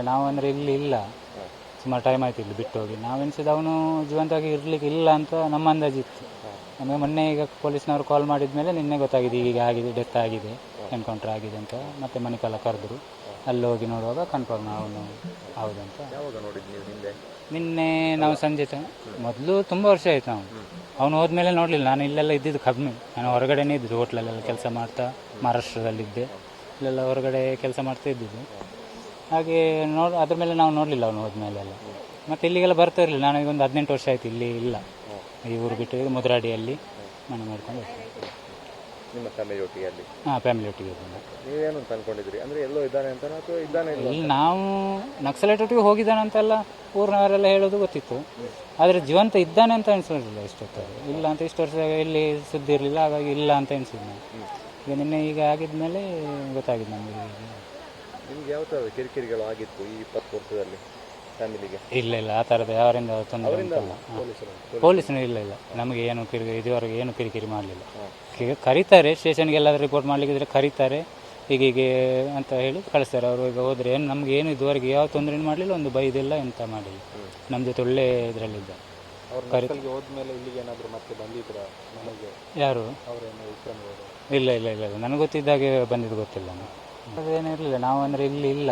ಅದೇನಿರಲಿಲ್ಲ, ನಾವು ಅಂದರೆ ಇಲ್ಲಿ ಇಲ್ಲ, ಸುಮಾರು ಟೈಮ್ ಆಯ್ತು ಇಲ್ಲಿ ಬಿಟ್ಟು ಹೋಗಿ. ನಾವೆನಿಸಿದ ಅವನು ಜೀವಂತವಾಗಿ ಇರಲಿಕ್ಕೆ ಇಲ್ಲ ಅಂತ ನಮ್ಮ ಅಂದಾಜಿತ್ತು. ನಮಗೆ ಮೊನ್ನೆ ಈಗ ಪೊಲೀಸ್ನವರು ಕಾಲ್ ಮಾಡಿದ ಮೇಲೆ ನಿನ್ನೆ ಗೊತ್ತಾಗಿದೆ ಹೀಗೆ ಆಗಿದೆ, ಡೆತ್ ಆಗಿದೆ, ಎನ್ಕೌಂಟರ್ ಆಗಿದೆ ಅಂತ. ಮತ್ತೆ ಮಣಿಪಾಲ ಕರೆದ್ರು, ಅಲ್ಲಿ ಹೋಗಿ ನೋಡುವಾಗ ಕನ್ಫರ್ಮ್ ಅವನು ಹೌದಂತ. ಯಾವಾಗ ನೋಡಿದ್ದು ನೀವು ಹಿಂದೆ? ನಿನ್ನೆ ನಾವು ಸಂಜೆ ಮೊದಲು ತುಂಬ ವರ್ಷ ಆಯಿತು ಅವನು ಹೋದ್ಮೇಲೆ ನೋಡಲಿಲ್ಲ. ನಾನು ಇಲ್ಲೆಲ್ಲ ಇದ್ದಿದ್ದು ಕಮ್ಮಿ, ನಾನು ಹೊರಗಡೆನೇ ಇದ್ದಿದ್ದು, ಹೋಟ್ಲಲ್ಲೆಲ್ಲ ಕೆಲಸ ಮಾಡ್ತಾ ಮಹಾರಾಷ್ಟ್ರದಲ್ಲಿದ್ದೆ, ಇಲ್ಲೆಲ್ಲ ಹೊರಗಡೆ ಕೆಲಸ ಮಾಡ್ತಾ ಇದ್ದಿದ್ದು. ಹಾಗೆ ಅದ್ರ ಮೇಲೆ ನಾವು ನೋಡಲಿಲ್ಲ ಅವನು ಹೋದ್ಮೇಲೆಲ್ಲ. ಮತ್ತು ಇಲ್ಲಿಗೆಲ್ಲ ಬರ್ತಾ ಇರಲಿಲ್ಲ. ನಾನು ಈಗ ಒಂದು 18 ವರ್ಷ ಆಯಿತು ಇಲ್ಲಿ ಇಲ್ಲ, ಈ ಊರು ಬಿಟ್ಟು ಈಗ ಮುದ್ರಾಡಿಯಲ್ಲಿ ಮನೆ ಮಾಡ್ಕೊಂಡು ಹೋಗ್ತೀನಿ. ನಿಮ್ಮ ಫ್ಯಾಮಿಲಿ ಒಟ್ಟಿಗೆ ಅಲ್ಲಿ? ಹಾಂ, ಫ್ಯಾಮಿಲಿ ಒಟ್ಟಿಗೆ ಇದ್ದೀನಿ. ನೀವೇನು ಅಂತ ಅನ್ಕೊಂಡಿದ್ರಿ? ಅಂದರೆ ಎಲ್ಲೋ ಇದ್ದಾನೆ ಅಂತ ಅಥವಾ ಇದ್ದಾನೆ? ಇಲ್ಲಿ ನಾವು ನಕ್ಸಲೈಟ್ ಒಟ್ಟಿಗೆ ಹೋಗಿದ್ದಾನೆ ಅಂತೆಲ್ಲ ಊರಿನವರೆಲ್ಲ ಹೇಳೋದು ಗೊತ್ತಿತ್ತು, ಆದರೆ ಜೀವಂತ ಇದ್ದಾನೆ ಅಂತ ಅನಿಸಲಿಲ್ಲ ಇಷ್ಟೊತ್ತಾಗಿ. ಇಲ್ಲ ಅಂತ ಇಷ್ಟು ವರ್ಷ ಇಲ್ಲಿ ಸುದ್ದಿ ಇರಲಿಲ್ಲ, ಹಾಗಾಗಿ ಇಲ್ಲ ಅಂತ ಅನಿಸಿದ್ದು. ಈಗ ನಿನ್ನೆ ಈಗ ಆಗಿದ್ಮೇಲೆ ಗೊತ್ತಾಗಿದೆ ನಮಗೆ. ನಿಮ್ಗೆ ಯಾವ ಥರದ ಕಿರಿಕಿರಿಗಳು ಆಗಿತ್ತು ಈ 20 ವರ್ಷದಲ್ಲಿ ಫ್ಯಾಮಿಲಿಗೆ? ಇಲ್ಲ ಇಲ್ಲ, ಆ ಥರದ ಯಾರಿಂದ ತೊಂದರೆ ಇಲ್ಲ. ಪೊಲೀಸರು ಇಲ್ಲ ಇಲ್ಲ, ನಮಗೆ ಏನು ಇದುವರೆಗೆ ಏನು ಕಿರಿಕಿರಿ ಮಾಡಲಿಲ್ಲ. ಈಗ ಕರೀತಾರೆ ಸ್ಟೇಷನ್ಗೆ, ಎಲ್ಲಾದರೂ ರಿಪೋರ್ಟ್ ಮಾಡಲಿಕ್ಕಿದ್ರೆ ಕರೀತಾರೆ, ಹೀಗೆ ಅಂತ ಹೇಳಿ ಕಳಿಸ್ತಾರೆ. ಅವರು ಈಗ ಹೋದರೆ ಏನು ನಮ್ಗೆ ಏನು ಇದುವರೆಗೆ ಯಾವ ತೊಂದರೆ ಮಾಡಲಿಲ್ಲ, ಒಂದು ಬೈದಿಲ್ಲ, ಎಂತ ಮಾಡಿಲ್ಲ. ನಮ್ಮ ಜೊತೆ ಒಳ್ಳೆ ಇದರಲ್ಲಿದ್ದ. ಹೋದ್ಮೇಲೆ ಇಲ್ಲಿಗೆ ಏನಾದರೂ ಮತ್ತೆ ಬಂದಿದ್ರ ಮನೆಗೆ? ಯಾರು? ಇಲ್ಲ ಇಲ್ಲ ಇಲ್ಲ ಇಲ್ಲ, ನನಗೆ ಗೊತ್ತಿದ್ದಾಗೆ ಬಂದಿದ್ದು ಗೊತ್ತಿಲ್ಲ. ಅದೇನೂ ಇರಲಿಲ್ಲ, ನಾವು ಅಂದರೆ ಇಲ್ಲಿ ಇಲ್ಲ,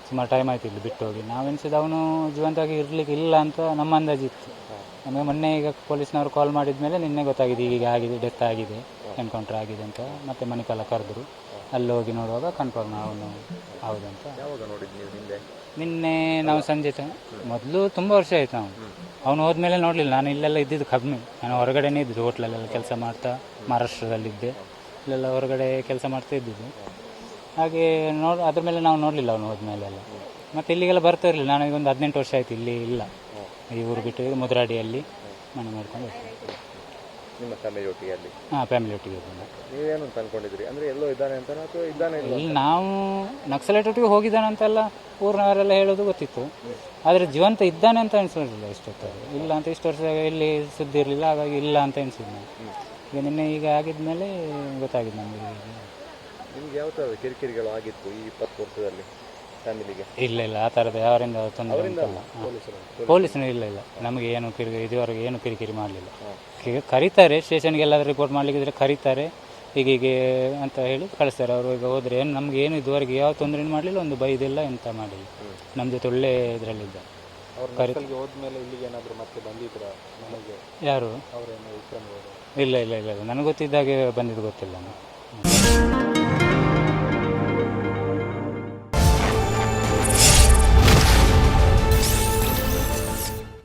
ಸುಮಾರು ಟೈಮ್ ಆಯ್ತು ಇಲ್ಲಿ ಬಿಟ್ಟು ಹೋಗಿ. ನಾವೆನಿಸಿದ ಅವನು ಜೀವಂತವಾಗಿ ಇರಲಿಕ್ಕೆ ಇಲ್ಲ ಅಂತ ನಮ್ಮ ಅಂದಾಜಿತ್ತು. ನಮಗೆ ಮೊನ್ನೆ ಈಗ ಪೊಲೀಸ್ನವರು ಕಾಲ್ ಮಾಡಿದ ಮೇಲೆ ನಿನ್ನೆ ಗೊತ್ತಾಗಿದೆ ಹೀಗೆ ಆಗಿದೆ, ಡೆತ್ ಆಗಿದೆ, ಎನ್ಕೌಂಟರ್ ಆಗಿದೆ ಅಂತ. ಮತ್ತೆ ಮಣಿಪಾಲ ಕರೆದ್ರು, ಅಲ್ಲಿ ಹೋಗಿ ನೋಡುವಾಗ ಕನ್ಫರ್ಮ್ ಅವನು ಹೌದಂತ. ಯಾವಾಗ ನೋಡಿದ್ದು ನೀವು ಹಿಂದೆ? ನಿನ್ನೆ ನಾವು ಸಂಜೆ ಮೊದಲು ತುಂಬ ವರ್ಷ ಆಯಿತು ಅವನು ಹೋದ್ಮೇಲೆ ನೋಡಲಿಲ್ಲ. ನಾನು ಇಲ್ಲೆಲ್ಲ ಇದ್ದಿದ್ದು ಕಮ್ಮಿ, ನಾನು ಹೊರಗಡೆನೇ ಇದ್ದಿದ್ದು, ಹೋಟ್ಲಲ್ಲೆಲ್ಲ ಕೆಲಸ ಮಾಡ್ತಾ ಮಹಾರಾಷ್ಟ್ರದಲ್ಲಿದ್ದೆ, ಇಲ್ಲೆಲ್ಲ ಹೊರಗಡೆ ಕೆಲಸ ಮಾಡ್ತಾ ಇದ್ದಿದ್ದು. ಹಾಗೆ ಅದ್ರ ಮೇಲೆ ನಾವು ನೋಡಲಿಲ್ಲ ಅವನು ಹೋದ್ಮೇಲೆಲ್ಲ. ಮತ್ತು ಇಲ್ಲಿಗೆಲ್ಲ ಬರ್ತಾ ಇರಲಿಲ್ಲ. ನಾನು ಈಗ ಒಂದು 18 ವರ್ಷ ಆಯಿತು ಇಲ್ಲಿ ಇಲ್ಲ, ಈ ಊರು ಬಿಟ್ಟು ಈಗ ಮುದ್ರಾಡಿಯಲ್ಲಿ ಮನೆ ಮಾಡ್ಕೊಂಡು ಹೋಗ್ತೀನಿ. ನಿಮ್ಮ ಫ್ಯಾಮಿಲಿ ಒಟ್ಟಿಗೆ ಅಲ್ಲಿ? ಹಾಂ, ಫ್ಯಾಮಿಲಿ ಒಟ್ಟಿಗೆ ಇದ್ದೀನಿ. ನೀವೇನು ಅಂತ ಅನ್ಕೊಂಡಿದ್ರಿ? ಅಂದರೆ ಎಲ್ಲೋ ಇದ್ದಾನೆ ಅಂತ ಅಥವಾ ಇದ್ದಾನೆ? ಇಲ್ಲಿ ನಾವು ನಕ್ಸಲೈಟ್ ಒಟ್ಟಿಗೆ ಹೋಗಿದ್ದಾನೆ ಅಂತೆಲ್ಲ ಊರಿನವರೆಲ್ಲ ಹೇಳೋದು ಗೊತ್ತಿತ್ತು, ಆದರೆ ಜೀವಂತ ಇದ್ದಾನೆ ಅಂತ ಅನಿಸಲಿಲ್ಲ ಇಷ್ಟೊತ್ತಾಗಿ. ಇಲ್ಲ ಅಂತ ಇಷ್ಟು ವರ್ಷ ಇಲ್ಲಿ ಸುದ್ದಿ ಇರಲಿಲ್ಲ, ಹಾಗಾಗಿ ಇಲ್ಲ ಅಂತ ಅನಿಸಿದ್ದು. ಈಗ ನಿನ್ನೆ ಈಗ ಆಗಿದ್ಮೇಲೆ ಗೊತ್ತಾಗಿದೆ ನಮಗೆ. ನಿಮ್ಗೆ ಯಾವ ಥರದ ಕಿರಿಕಿರಿಗಳು ಆಗಿತ್ತು ಈ 20 ವರ್ಷದಲ್ಲಿ ಫ್ಯಾಮಿಲಿಗೆ? ಇಲ್ಲ ಇಲ್ಲ, ಆ ಥರದ ಯಾರಿಂದ ತೊಂದರೆ ಇಲ್ಲ. ಪೊಲೀಸರು ಇಲ್ಲ ಇಲ್ಲ, ನಮಗೆ ಏನು ಇದುವರೆಗೆ ಏನು ಕಿರಿಕಿರಿ ಮಾಡಲಿಲ್ಲ. ಈಗ ಕರೀತಾರೆ ಸ್ಟೇಷನ್ಗೆ, ಎಲ್ಲಾದರೂ ರಿಪೋರ್ಟ್ ಮಾಡಲಿಕ್ಕಿದ್ರೆ ಕರೀತಾರೆ, ಹೀಗೆ ಅಂತ ಹೇಳಿ ಕಳಿಸ್ತಾರೆ. ಅವರು ಈಗ ಹೋದರೆ ಏನು ನಮ್ಗೆ ಏನು ಇದುವರೆಗೆ ಯಾವ ತೊಂದರೆ ಮಾಡಲಿಲ್ಲ, ಒಂದು ಬೈದಿಲ್ಲ, ಎಂತ ಮಾಡಿಲ್ಲ. ನಮ್ಮ ಜೊತೆ ಒಳ್ಳೆ ಇದರಲ್ಲಿದ್ದ. ಹೋದ್ಮೇಲೆ ಇಲ್ಲಿಗೆ ಏನಾದರೂ ಮತ್ತೆ ಬಂದಿದ್ರ ಮನೆಗೆ? ಯಾರು? ಇಲ್ಲ ಇಲ್ಲ ಇಲ್ಲ ಇಲ್ಲ, ನನಗೆ ಗೊತ್ತಿದ್ದಾಗೆ ಬಂದಿದ್ದು ಗೊತ್ತಿಲ್ಲ.